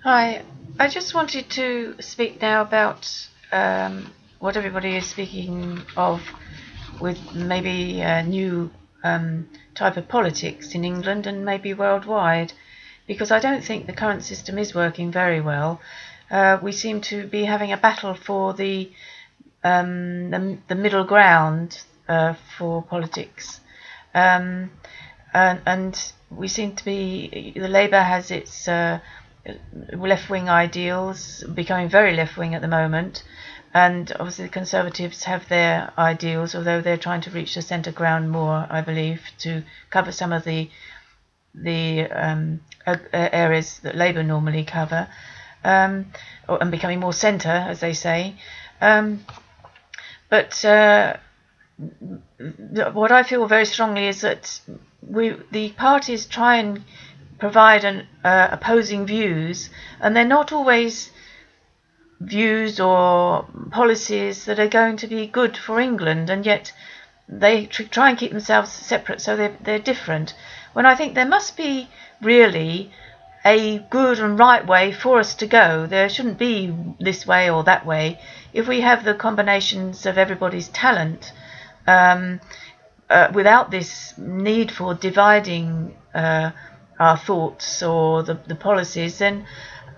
Hi, I just wanted to speak now about what everybody is speaking of with maybe a new type of politics in England and maybe worldwide, because I don't think the current system is working very well. We seem to be having a battle for the middle ground for politics. Um, and we seem to be, the Labour has its left-wing ideals, becoming very left-wing at the moment, and obviously the Conservatives have their ideals, although they're trying to reach the centre ground more, I believe, to cover some of the areas that Labour normally cover, and becoming more centre, as they say. But what I feel very strongly is that the parties try and provide opposing views, and they're not always views or policies that are going to be good for England, and yet they try and keep themselves separate, so they're different. When I think there must be really a good and right way for us to go. There shouldn't be this way or that way. If we have the combinations of everybody's talent, without this need for dividing our thoughts or the policies, then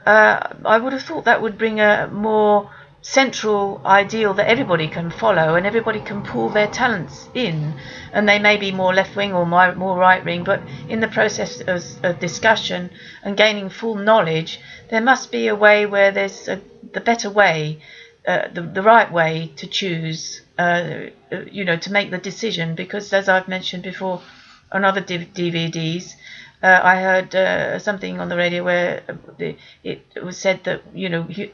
I would have thought that would bring a more central ideal that everybody can follow and everybody can pull their talents in, and they may be more left wing or more right wing, but in the process of discussion and gaining full knowledge, there must be a way where there's the better way, the right way to choose, to make the decision. Because as I've mentioned before on other DVDs, I heard something on the radio where it was said that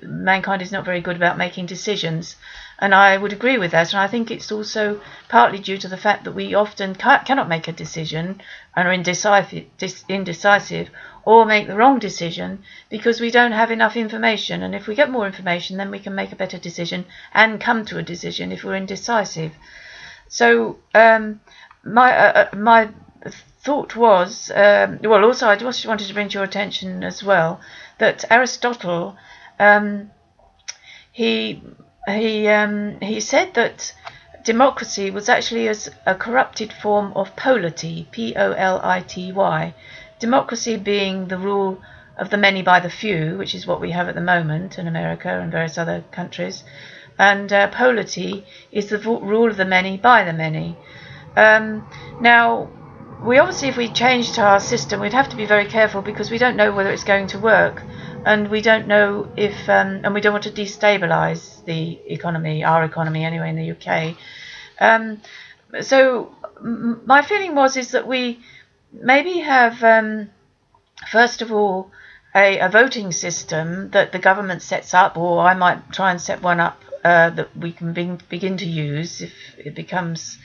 mankind is not very good about making decisions, and I would agree with that. And I think it's also partly due to the fact that we often cannot make a decision and are indecisive or make the wrong decision because we don't have enough information. And if we get more information, then we can make a better decision and come to a decision if we're indecisive. So my thought was, also I just wanted to bring to your attention as well that Aristotle, he said that democracy was actually as a corrupted form of polity, Polity. Democracy being the rule of the many by the few, which is what we have at the moment in America and various other countries, and polity is the rule of the many by the many. Now, we obviously, if we changed our system, we'd have to be very careful because we don't know whether it's going to work, and we don't know if, and we don't want to destabilise the economy, our economy anyway, in the UK. So my feeling is that we maybe have, first of all, a voting system that the government sets up, or I might try and set one up that we can begin to use if it becomes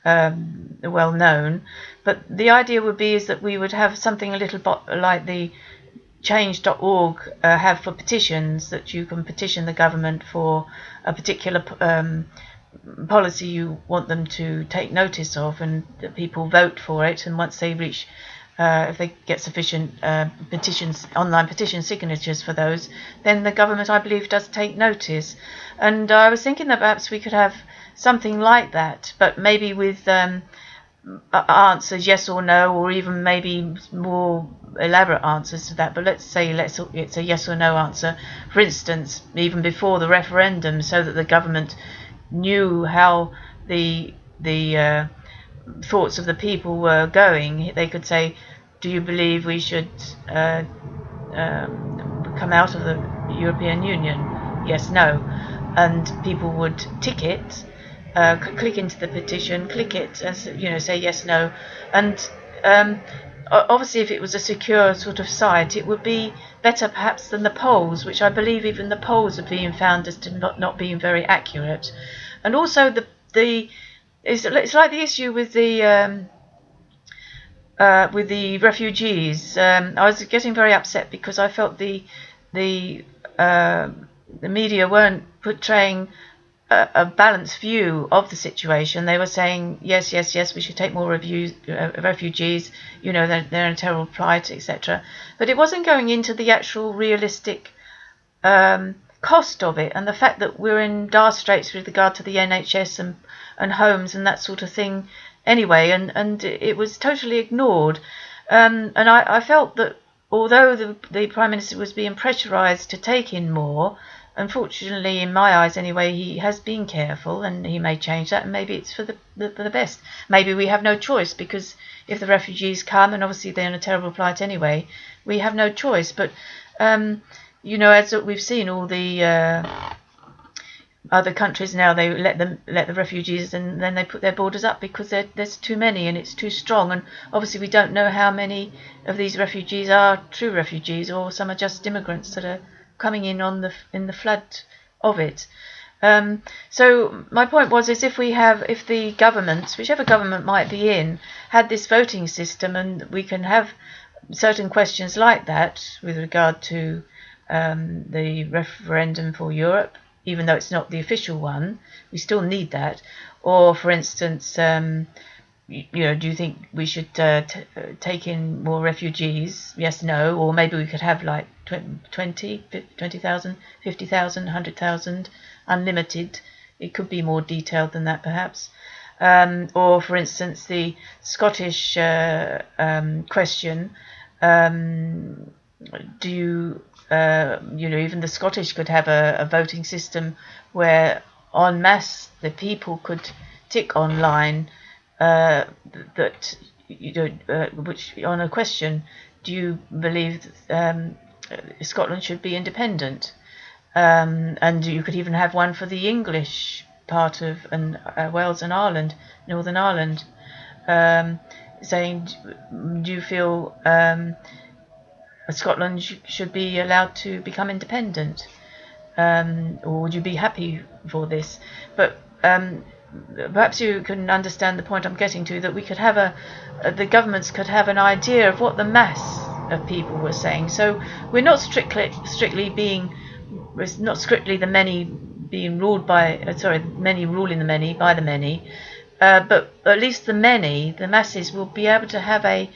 well known. But the idea would be is that we would have something a little like the change.org have for petitions, that you can petition the government for a particular policy you want them to take notice of, and that people vote for it, and once they reach if they get sufficient online petition signatures for those, then the government, I believe, does take notice. And I was thinking that perhaps we could have something like that, but maybe with answers yes or no, or even maybe more elaborate answers to that. But let's say it's a yes or no answer, for instance, even before the referendum, so that the government knew how the thoughts of the people were going. They could say, do you believe we should come out of the European Union? Yes, no. And people would tick it, click into the petition, click it, and say yes, no. And obviously, if it was a secure sort of site, it would be better perhaps than the polls, which I believe even the polls are being found as to not being very accurate. And also it's like the issue with the refugees. I was getting very upset because I felt the media weren't portraying a balanced view of the situation. They were saying yes, yes, yes, we should take more refugees. You know, they're in a terrible plight, etc. But it wasn't going into the actual realistic cost of it, and the fact that we're in dire straits with regard to the NHS and homes and that sort of thing anyway, and it was totally ignored. And I felt that although the Prime Minister was being pressurised to take in more, unfortunately, in my eyes anyway, he has been careful, and he may change that, and maybe it's for the best. Maybe we have no choice, because if the refugees come, and obviously they're in a terrible plight anyway, we have no choice. But you know, as we've seen, all the other countries now, they let the refugees, and then they put their borders up because there's too many and it's too strong. And obviously we don't know how many of these refugees are true refugees, or some are just immigrants that are coming in in the flood of it. So my point was, is if the governments, whichever government might be in, had this voting system, and we can have certain questions like that with regard to the referendum for Europe, even though it's not the official one, we still need that. Or, for instance, you know, do you think we should take in more refugees? Yes, no. Or maybe we could have like 20,000, 50,000, 100,000, unlimited. It could be more detailed than that, perhaps. Or, for instance, the Scottish question, do you... you know, even the Scottish could have a voting system where en masse the people could tick online that, you know, which on a question, do you believe Scotland should be independent? And you could even have one for the English part of Wales and Ireland, Northern Ireland, saying, do you feel Scotland should be allowed to become independent, or would you be happy for this? But perhaps you can understand the point I'm getting to, that we could have the governments could have an idea of what the mass of people were saying. So we're not strictly the many being ruled by, many ruling the many by the many, but at least the masses will be able to have a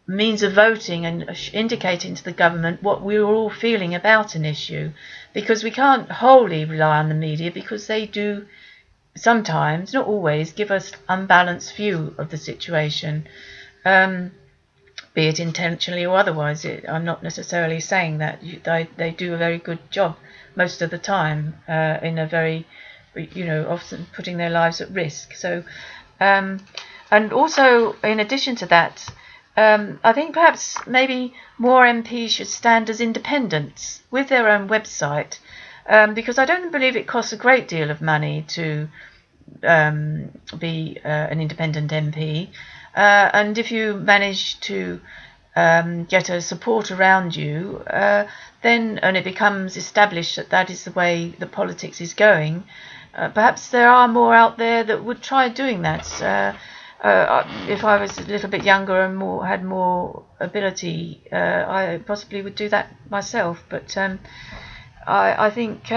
means of voting and indicating to the government what we're all feeling about an issue, because we can't wholly rely on the media, because they do sometimes, not always, give us unbalanced view of the situation, be it intentionally or otherwise. I'm not necessarily saying that. They do a very good job most of the time, in a very, you know, often putting their lives at risk. So, and also in addition to that, I think perhaps maybe more MPs should stand as independents with their own website, because I don't believe it costs a great deal of money to be an independent MP. And if you manage to get a support around you, then, and it becomes established that is the way the politics is going, perhaps there are more out there that would try doing that. If I was a little bit younger and had more ability, I possibly would do that myself. But I think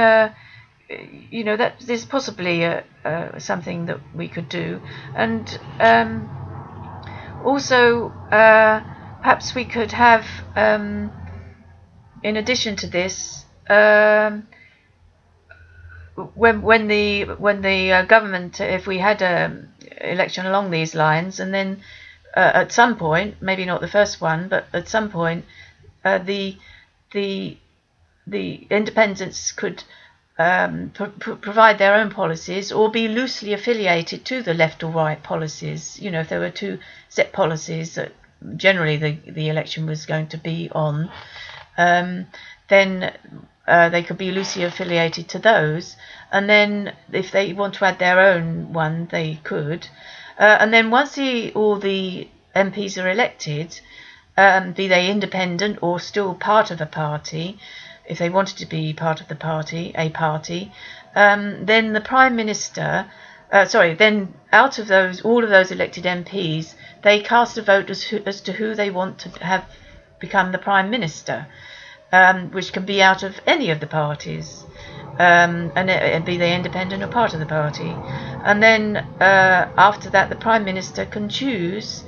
you know, that there's possibly something that we could do, and also perhaps we could have, in addition to this, when the government, if we had a election along these lines, and then at some point, maybe not the first one, but at some point, the independents could provide their own policies, or be loosely affiliated to the left or right policies. You know, if there were two set policies that generally the election was going to be on, then they could be loosely affiliated to those, and then if they want to add their own one, they could. And then once all the MPs are elected, be they independent or still part of a party, if they wanted to be part of the party, then the Prime Minister, then out of all of those elected MPs, they cast a vote as to who they want to have become the Prime Minister, which can be out of any of the parties. and be they independent or part of the party. And then after that, the Prime Minister can choose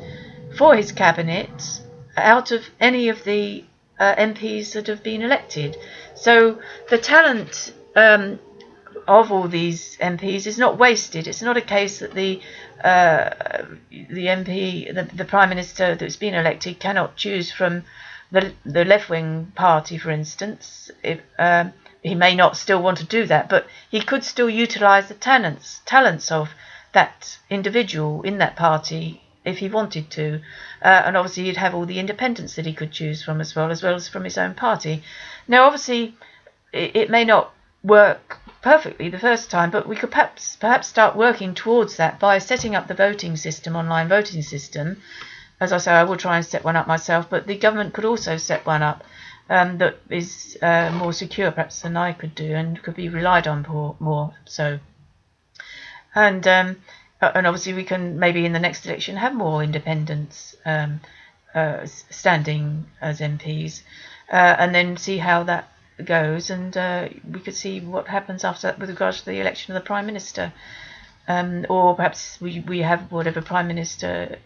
for his cabinet out of any of the MPs that have been elected. So the talent of all these MPs is not wasted. It's not a case that the MP, the Prime Minister that's been elected, cannot choose from the left-wing party, for instance. If, he may not still want to do that, but he could still utilise the talents of that individual in that party if he wanted to. And obviously he'd have all the independents that he could choose from as well as from his own party. Now, obviously, it may not work perfectly the first time, but we could perhaps start working towards that by setting up the voting system, online voting system. As I say, I will try and set one up myself, but the government could also set one up that is more secure perhaps than I could do and could be relied on more so. And obviously we can maybe in the next election have more independents standing as MPs, and then see how that goes, and we could see what happens after that with regards to the election of the Prime Minister. Or perhaps we have whatever Prime Minister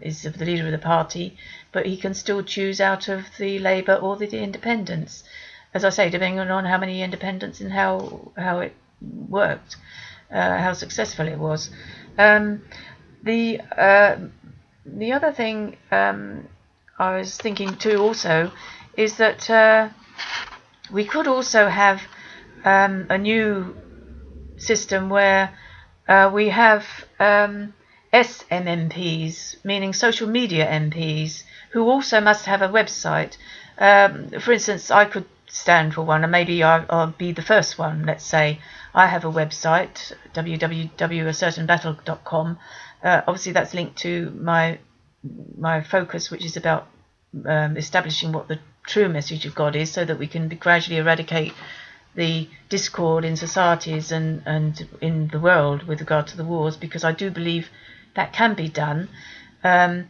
is the leader of the party, but he can still choose out of the Labour or the Independents, as I say, depending on how many independents and how it worked, how successful it was. The other thing I was thinking too also is that we could also have a new system where we have SMMPs, meaning social media MPs, who also must have a website. For instance, I could stand for one, and maybe I'll be the first one. Let's say I have a website, www.acertainbattle.com. Obviously, that's linked to my focus, which is about establishing what the true message of God is, so that we can gradually eradicate the discord in societies and in the world with regard to the wars, because I do believe that can be done. But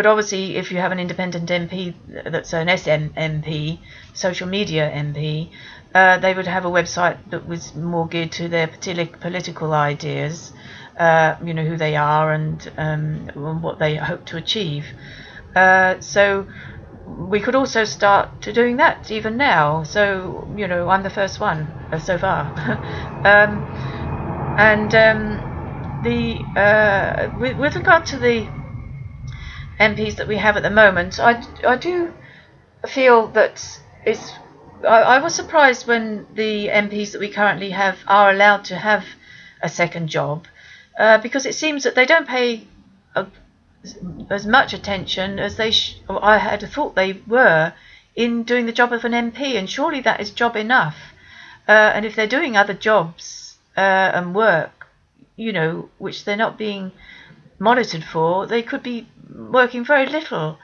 obviously, if you have an independent MP that's an SMMP, social media MP, they would have a website that was more geared to their political ideas, who they are and what they hope to achieve. So we could also start to doing that even now. So, I'm the first one so far. With regard to the MPs that we have at the moment, I do feel that I was surprised when the MPs that we currently have are allowed to have a second job, because it seems that they don't pay as much attention as I had thought they were in doing the job of an MP, and surely that is job enough. And if they're doing other jobs and work, which they're not being monitored for, they could be working very little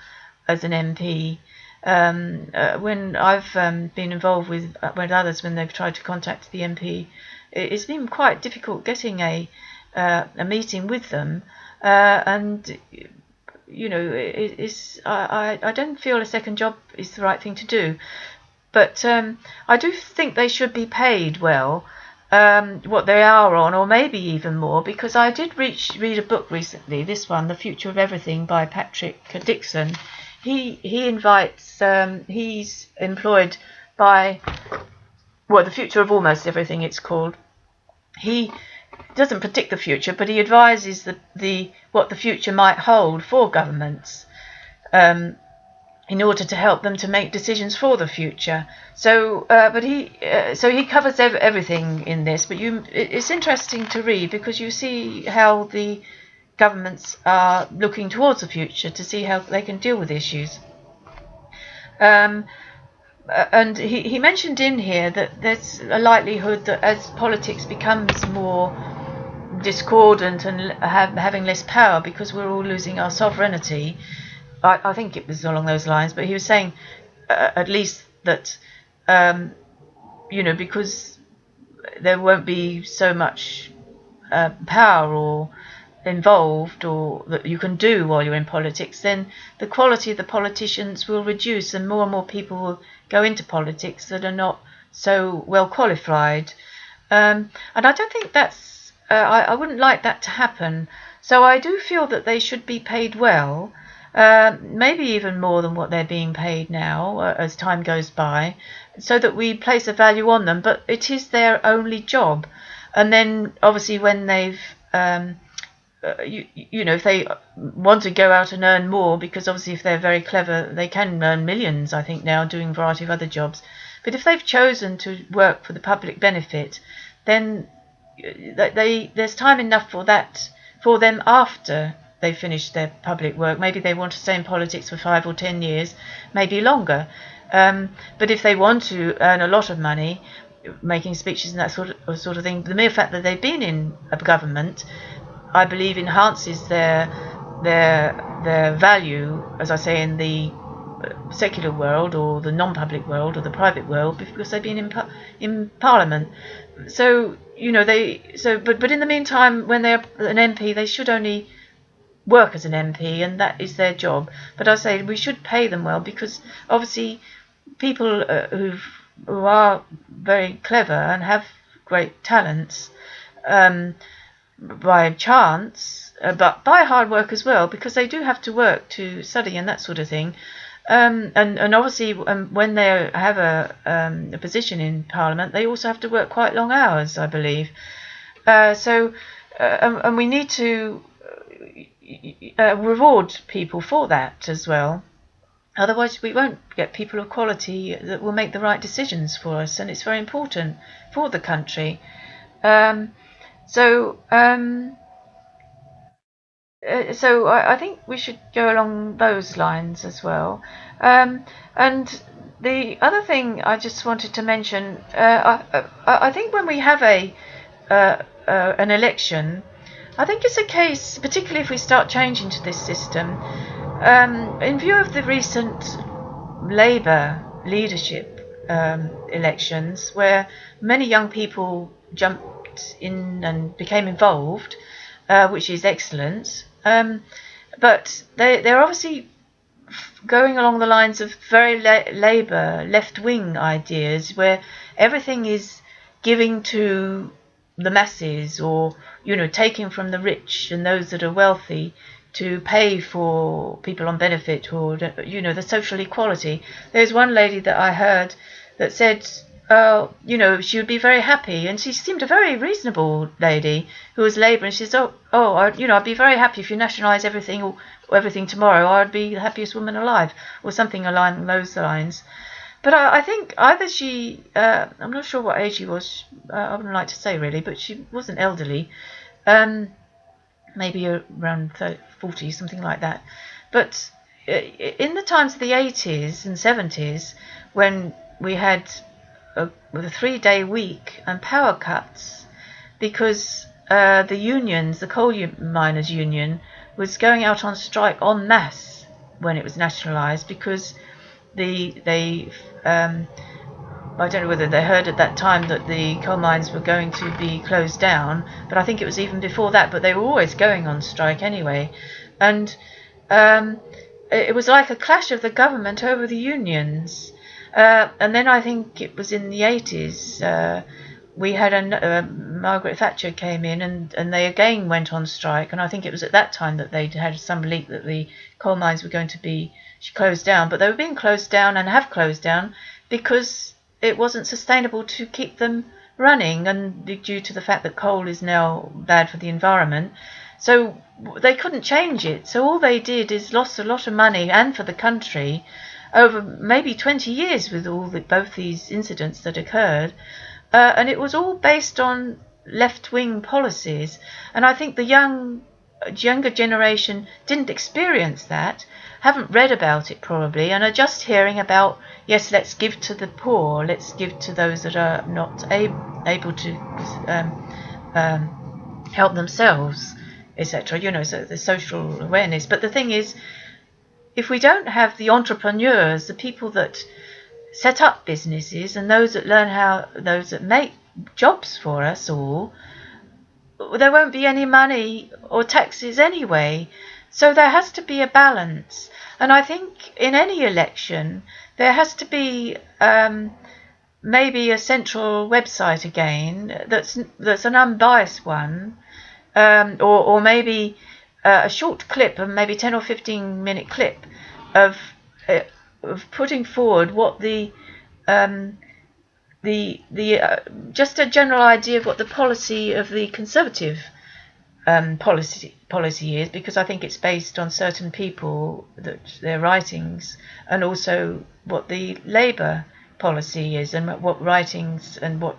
as an MP. When I've been involved with others, when they've tried to contact the MP, it's been quite difficult getting a meeting with them. And I don't feel a second job is the right thing to do, but I do think they should be paid well, what they are on, or maybe even more, because I did read a book recently, this one, The Future of Everything by Patrick Dixon. He invites, he's employed by, The Future of Almost Everything it's called. He doesn't predict the future, but he advises what the future might hold for governments, in order to help them to make decisions for the future. So, he covers everything in this. But it's interesting to read, because you see how the governments are looking towards the future to see how they can deal with issues. And he mentioned in here that there's a likelihood that as politics becomes more discordant and having less power, because we're all losing our sovereignty, I think it was along those lines, but he was saying at least that because there won't be so much power or involved or that you can do while you're in politics, then the quality of the politicians will reduce, and more people will go into politics that are not so well qualified. And I don't think that's, I wouldn't like that to happen. So I do feel that they should be paid well, maybe even more than what they're being paid now as time goes by, so that we place a value on them. But it is their only job. And then obviously when they've, if they want to go out and earn more, because obviously if they're very clever, they can earn millions, I think, now doing a variety of other jobs. But if they've chosen to work for the public benefit, then there's time enough for that for them after they finish their public work. Maybe they want to stay in politics for 5 or 10 years, maybe longer. But if they want to earn a lot of money, making speeches and that sort of thing, the mere fact that they've been in a government, I believe, enhances their value, as I say, in the secular world or the non-public world or the private world, because they've been in Parliament. So but in the meantime, when they're an MP, they should only work as an MP, and that is their job. But I say we should pay them well, because obviously people who are very clever and have great talents, by chance, but by hard work as well, because they do have to work to study and that sort of thing. And obviously when they have a position in Parliament, they also have to work quite long hours, I believe. And we need to reward people for that as well. Otherwise we won't get people of quality that will make the right decisions for us, and it's very important for the country. So I think we should go along those lines as well. And the other thing I just wanted to mention, I think when we have an election, I think it's a case, particularly if we start changing to this system, in view of the recent Labour leadership elections, where many young people jumped in and became involved, which is excellent. But they're obviously going along the lines of very Labour left-wing ideas, where everything is giving to the masses, or taking from the rich and those that are wealthy to pay for people on benefit, or the social equality. There's one lady that I heard that said, she would be very happy, and she seemed a very reasonable lady who was Labour, and she says, I'd be very happy if you nationalise everything, or everything tomorrow. I'd be the happiest woman alive, or something along those lines. But I think either she, I'm not sure what age she was, I wouldn't like to say really, but she wasn't elderly, maybe around 40, something like that. But in the times of the 80s and 70s, when we had with a 3-day week and power cuts, because the unions, the coal miners' union, was going out on strike en masse when it was nationalised, because I don't know whether they heard at that time that the coal mines were going to be closed down, but I think it was even before that, but they were always going on strike anyway. And it was like a clash of the government over the unions. And then I think it was in the 80s, we had Margaret Thatcher came in, and they again went on strike. And I think it was at that time that they had some leak that the coal mines were going to be closed down. But they were being closed down, and have closed down, because it wasn't sustainable to keep them running, and due to the fact that coal is now bad for the environment. So they couldn't change it. So all they did is lost a lot of money, and for the country, over maybe 20 years with both these incidents that occurred. And it was all based on left-wing policies. And I think the younger generation didn't experience that, haven't read about it probably, and are just hearing about, yes, let's give to the poor, let's give to those that are not able to help themselves, etc. So the social awareness. But the thing is, if we don't have the entrepreneurs, the people that set up businesses, and those that make jobs for us all, there won't be any money or taxes anyway. So there has to be a balance. And I think in any election, there has to be maybe a central website again that's an unbiased one, or maybe a short clip, of maybe 10 or 15-minute clip of putting forward what the just a general idea of what the policy of the Conservative policy is, because I think it's based on certain people, that their writings, and also what the Labour policy is, and what writings and what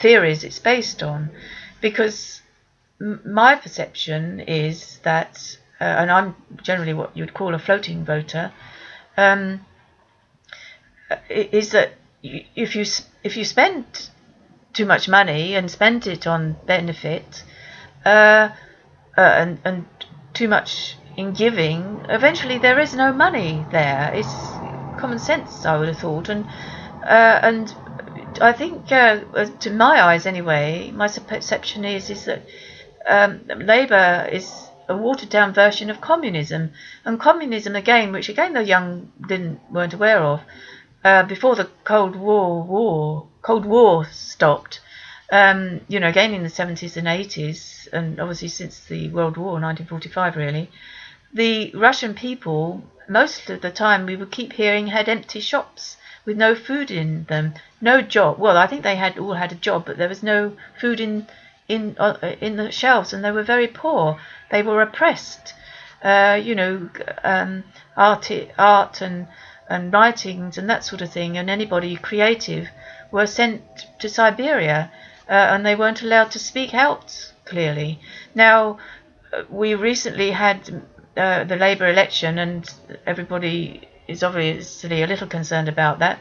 theories it's based on. Because my perception is that, and I'm generally what you'd call a floating voter, is that if you spend too much money and spend it on benefit, and too much in giving, eventually there is no money there. It's common sense, I would have thought, and I think, to my eyes anyway, my perception is that Labour is a watered down version of communism, and communism again, which again the young weren't aware of, before the Cold War stopped. Again in the 70s and 80s, and obviously since the World War, 1945 really, the Russian people, most of the time we would keep hearing, had empty shops with no food in them, no job. Well, I think they all had a job, but there was no food in the shelves, and they were very poor. They were oppressed. Art and writings and that sort of thing, and anybody creative were sent to Siberia, and they weren't allowed to speak out clearly. Now, we recently had the Labour election, and everybody is obviously a little concerned about that.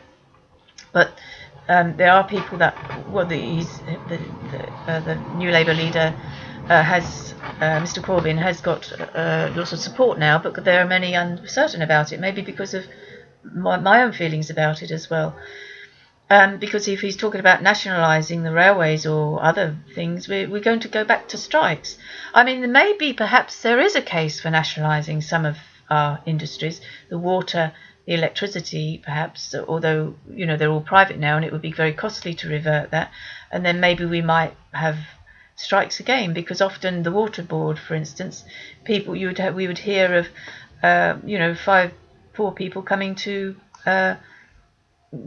But there are people that, the new Labour leader has, Mr. Corbyn, has got lots of support now, but there are many uncertain about it, maybe because of my own feelings about it as well. Because if he's talking about nationalising the railways or other things, we're going to go back to strikes. I mean, maybe perhaps there is a case for nationalising some of our industries, the water, the electricity, perhaps, although, they're all private now and it would be very costly to revert that. And then maybe we might have strikes again, because often the water board, for instance, we would hear of, 5 poor people coming to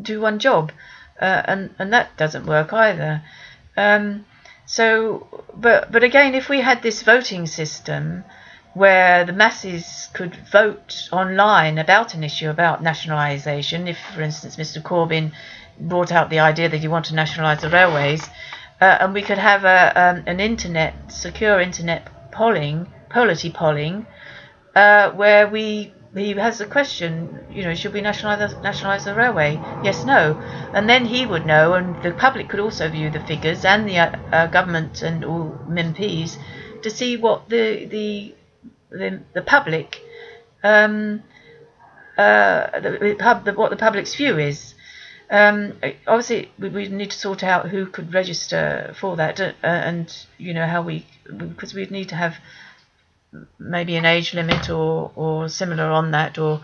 do one job, and that doesn't work either. But again, if we had this voting system where the masses could vote online about an issue, about nationalisation, if, for instance, Mr. Corbyn brought out the idea that he wanted to nationalise the railways, and we could have an secure internet polling, Polity polling, where he has a question, should we nationalise the railway? Yes, no. And then he would know, and the public could also view the figures, and the government and all MPs, to see what the public, what the public's view is. Obviously, we need to sort out who could register for that, and how because we'd need to have maybe an age limit or similar on that, or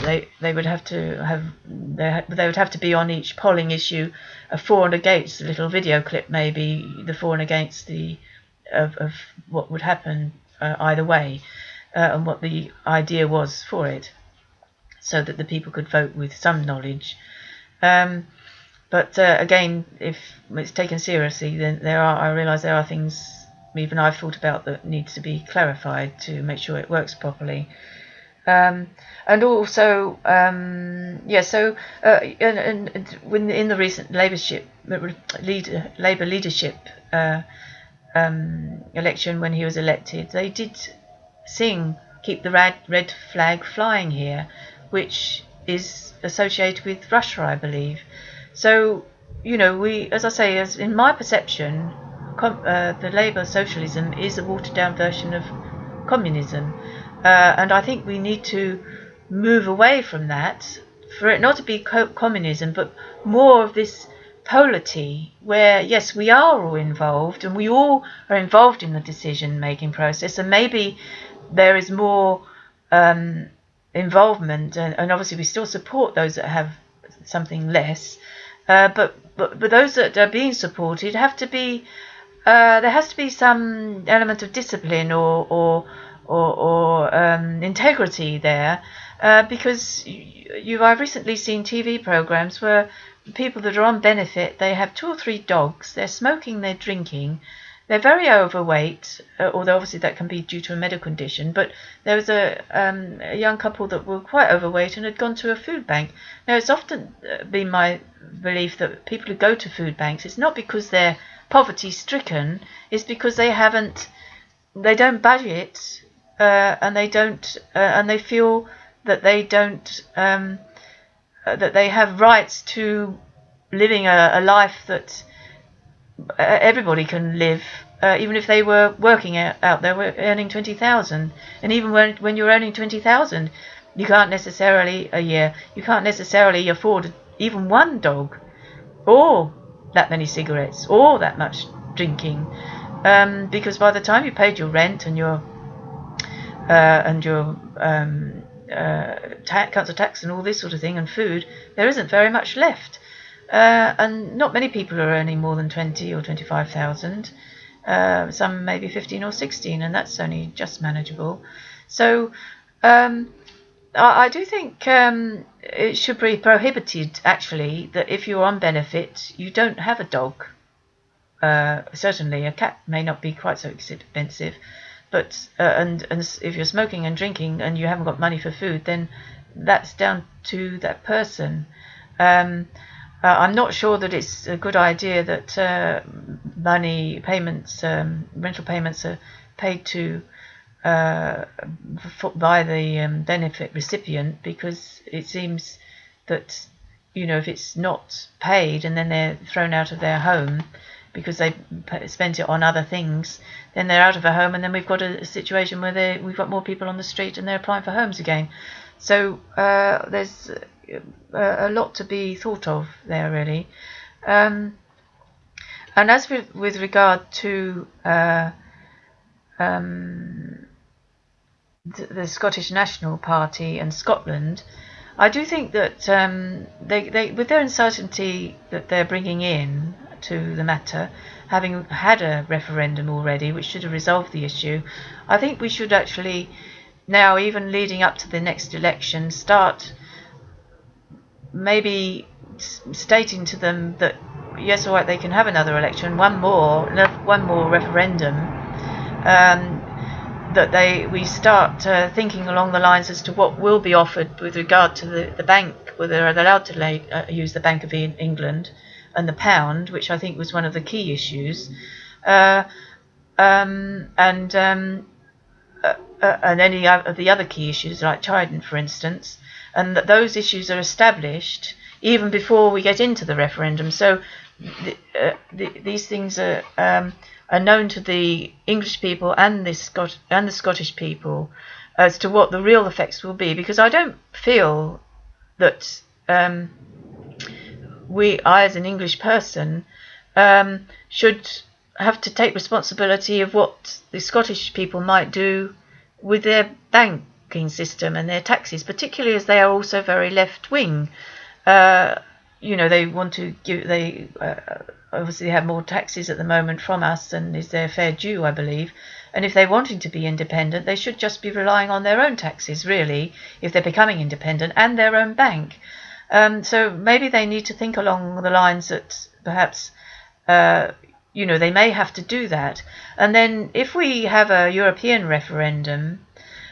they would have to have they would have to be on each polling issue a for and against, a little video clip, maybe the for and against of what would happen either way, and what the idea was for it, so that the people could vote with some knowledge. But again, if it's taken seriously, then I realise there are things even I've thought about that needs to be clarified to make sure it works properly. And also, so when in the recent Labour leadership election, when he was elected, they did sing "Keep the Red Flag Flying Here," which is associated with Russia, I believe. So, as I say, as in my perception, the Labour socialism is a watered down version of communism, and I think we need to move away from that, for it not to be communism, but more of this polity, where yes, we are all involved and we all are involved in the decision making process, and maybe there is more involvement, and obviously we still support those that have something less, but those that are being supported have to be there has to be some element of discipline or integrity there, because I've recently seen TV programs where people that are on benefit, they have 2 or 3 dogs, they're smoking, they're drinking, they're very overweight, although obviously that can be due to a medical condition. But there was a young couple that were quite overweight and had gone to a food bank. Now, it's often been my belief that people who go to food banks, it's not because they're poverty stricken, it's because they don't budget, and they don't, and they feel that they don't, that they have rights to living a life that everybody can live, even if they were working out there, were earning 20,000. And even when you're earning 20,000, you can't necessarily a year, you can't necessarily afford even one dog, or that many cigarettes, or that much drinking, because by the time you paid your rent and your council tax and all this sort of thing, and food, there isn't very much left. And not many people are earning more than 20 or 25,000. Some maybe 15 or 16, and that's only just manageable. So I do think it should be prohibited, actually, that if you're on benefit, you don't have a dog. Certainly, a cat may not be quite so expensive, but and if you're smoking and drinking and you haven't got money for food, then that's down to that person. I'm not sure that it's a good idea that money payments, rental payments, are paid to by the benefit recipient, because it seems that, if it's not paid and then they're thrown out of their home because they spent it on other things, then they're out of a home, and then we've got a situation where we've got more people on the street and they're applying for homes again. So there's a lot to be thought of there, really. And as with regard to the Scottish National Party and Scotland, I do think that they with their uncertainty that they're bringing in to the matter, having had a referendum already which should have resolved the issue, I think we should actually now, even leading up to the next election, start maybe stating to them that yes, all right, they can have another election, one more referendum, that we start thinking along the lines as to what will be offered with regard to the bank, whether they're allowed to use the Bank of England and the pound, which I think was one of the key issues, and any of the other key issues like Chiden, for instance, and that those issues are established even before we get into the referendum. So these things are known to the English people and the Scottish people as to what the real effects will be, because I don't feel that I, as an English person, should have to take responsibility of what the Scottish people might do with their banking system and their taxes, particularly as they are also very left-wing. They want to give, they obviously have more taxes at the moment from us than is their fair due, I believe. And if they're wanting to be independent, they should just be relying on their own taxes, really, if they're becoming independent, and their own bank. So maybe they need to think along the lines that perhaps, they may have to do that. And then if we have a European referendum,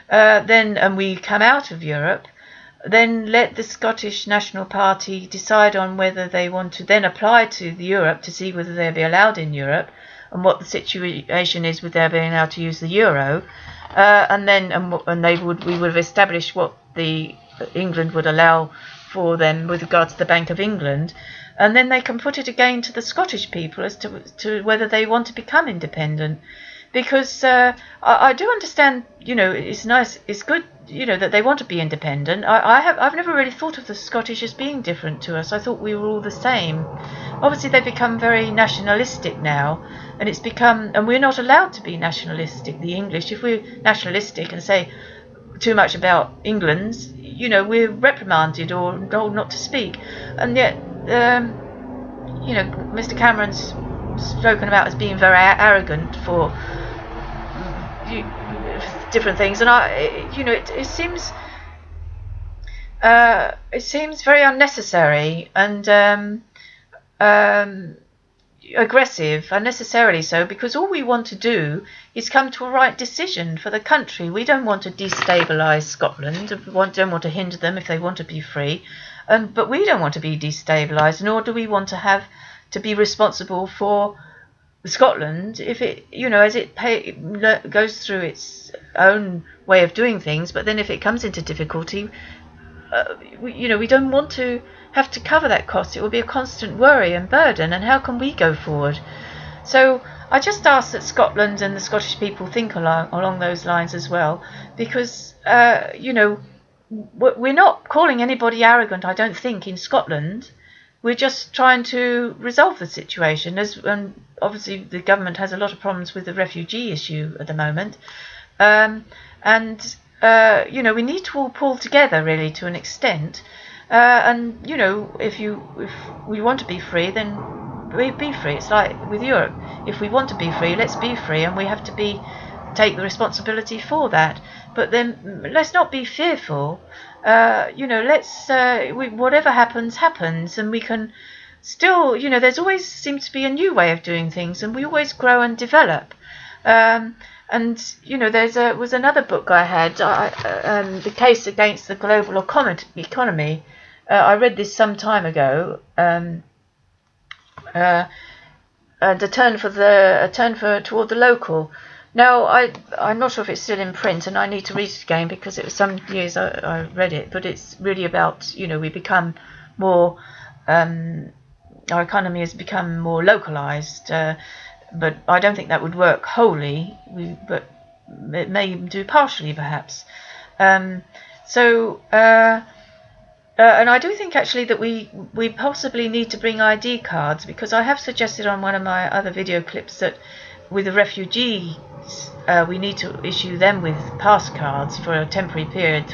and we come out of Europe, then let the Scottish National Party decide on whether they want to then apply to Europe to see whether they'll be allowed in Europe, and what the situation is with their being able to use the euro, and we would have established what the England would allow for them with regard to the Bank of England, and then they can put it again to the Scottish people as to whether they want to become independent. because I do understand, it's nice, it's good, that they want to be independent. I've never really thought of the Scottish as being different to us. I thought we were all the same. Obviously, they've become very nationalistic now, and we're not allowed to be nationalistic. The English, if we're nationalistic and say too much about England, we're reprimanded or told not to speak, and yet, Mr. Cameron's spoken about as being very arrogant for different things, and it seems very unnecessary and aggressive, unnecessarily so, because all we want to do is come to a right decision for the country. We don't want to destabilise Scotland. We don't want to hinder them if they want to be free, but we don't want to be destabilised, nor do we want to have to be responsible for Scotland if it, as it goes through its own way of doing things. But then if it comes into difficulty, we don't want to have to cover that cost. It will be a constant worry and burden, and how can we go forward? So I just ask that Scotland and the Scottish people think along those lines as well, because we're not calling anybody arrogant, I don't think, in Scotland. We're just trying to resolve the situation, and obviously the government has a lot of problems with the refugee issue at the moment, we need to all pull together really to an extent, if we want to be free, then we be free. It's like with Europe. If we want to be free, let's be free, and we have to take the responsibility for that. But then let's not be fearful. Whatever happens, and we can still, there's always seems to be a new way of doing things, and we always grow and develop. There was another book I had, The Case Against the Global Economy. I read this some time ago, and a turn toward the local. Now, I'm not sure if it's still in print, and I need to read it again because it was some years I read it. But it's really about, we become more, our economy has become more localized. But I don't think that would work wholly. But it may do partially, perhaps. And I do think actually that we possibly need to bring ID cards, because I have suggested on one of my other video clips that with the refugees, we need to issue them with pass cards for a temporary period,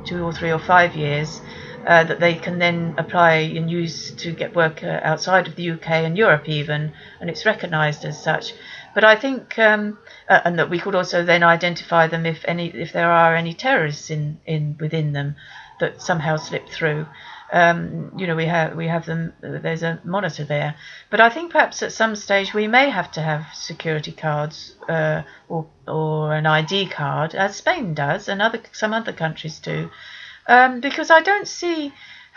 2 or 3 or 5 years, that they can then apply and use to get work outside of the UK and Europe even, and it's recognised as such. But I think, and that we could also then identify them if there are any terrorists within them that somehow slip through. We have them. There's a monitor there. But I think perhaps at some stage we may have to have security cards or an ID card, as Spain does and some other countries do, because I don't see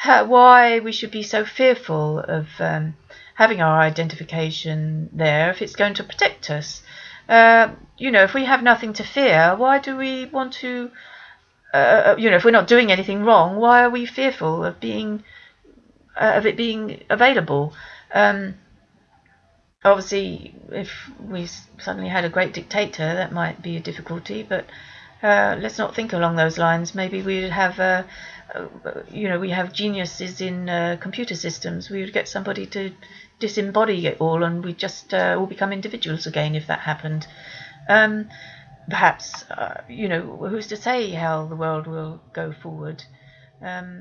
why we should be so fearful of having our identification there if it's going to protect us. If we have nothing to fear, why do we want to? If we're not doing anything wrong, why are we fearful of it being available? Obviously, if we suddenly had a great dictator, that might be a difficulty. But let's not think along those lines. Maybe we'd have, we have geniuses in computer systems. We would get somebody to disembody it all, and we just all become individuals again if that happened. Perhaps, who's to say how the world will go forward? I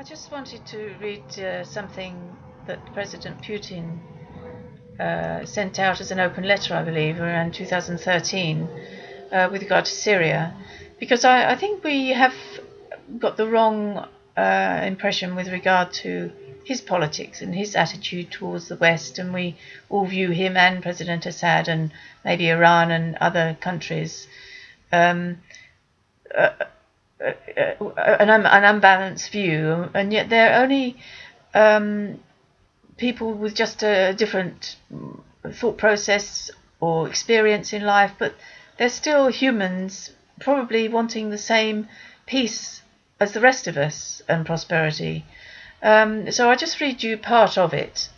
just wanted to read something that President Putin sent out as an open letter, I believe, around 2013 with regard to Syria, because I think we have got the wrong impression with regard to his politics and his attitude towards the West, and we all view him and President Assad and maybe Iran and other countries an unbalanced view, and yet they're only people with just a different thought process or experience in life, but they're still humans, probably wanting the same peace as the rest of us and prosperity. So I just read you part of it.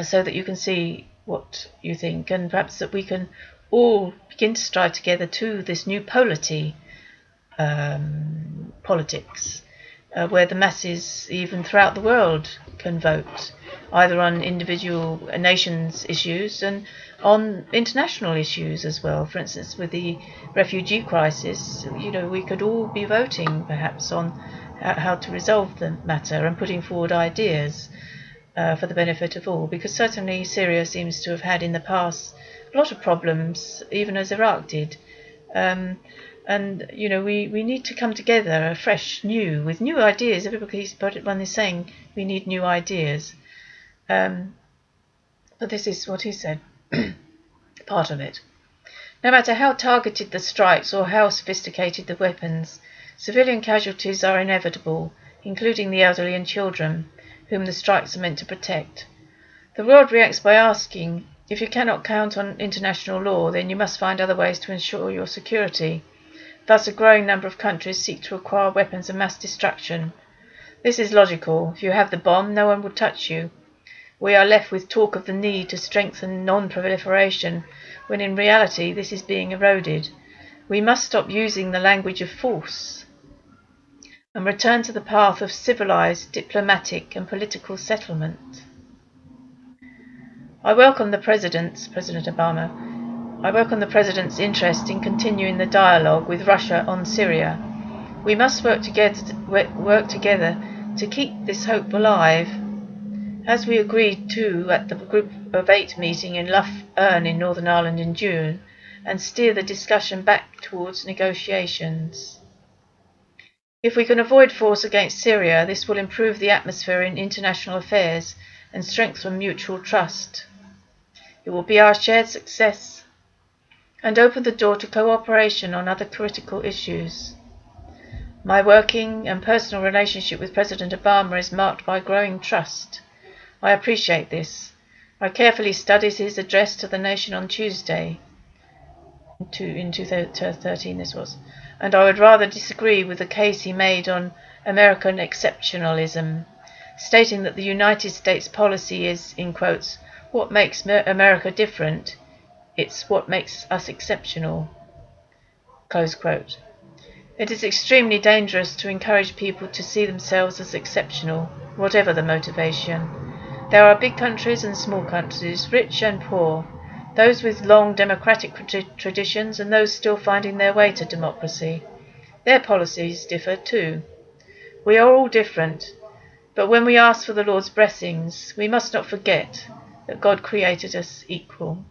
so that you can see what you think, and perhaps that we can all begin to strive together to this new polity politics, where the masses, even throughout the world, can vote, either on individual nations' issues and on international issues as well. For instance, with the refugee crisis, we could all be voting perhaps on how to resolve the matter and putting forward ideas for the benefit of all, because certainly Syria seems to have had in the past a lot of problems, even as Iraq did. And we need to come together afresh, with new ideas. Everyone is saying we need new ideas. But this is what he said, part of it. No matter how targeted the strikes or how sophisticated the weapons, civilian casualties are inevitable, including the elderly and children, whom the strikes are meant to protect. The world reacts by asking, if you cannot count on international law, then you must find other ways to ensure your security. Thus, a growing number of countries seek to acquire weapons of mass destruction. This is logical. If you have the bomb, no one will touch you. We are left with talk of the need to strengthen non-proliferation, when in reality this is being eroded. We must stop using the language of force and return to the path of civilized, diplomatic and political settlement. President Obama, I welcome the President's interest in continuing the dialogue with Russia on Syria. We must work together to keep this hope alive. As we agreed to at the Group of 8 meeting in Lough Erne in Northern Ireland in June, and steer the discussion back towards negotiations. If we can avoid force against Syria, this will improve the atmosphere in international affairs and strengthen mutual trust. It will be our shared success and open the door to cooperation on other critical issues. My working and personal relationship with President Obama is marked by growing trust. I appreciate this. I carefully studied his address to the nation on Tuesday, in 2013 this was, and I would rather disagree with the case he made on American exceptionalism, stating that the United States policy is, in quotes, what makes America different. It's what makes us exceptional. Close quote. It is extremely dangerous to encourage people to see themselves as exceptional, whatever the motivation. There are big countries and small countries, rich and poor, those with long democratic traditions and those still finding their way to democracy. Their policies differ too. We are all different, but when we ask for the Lord's blessings, we must not forget that God created us equal.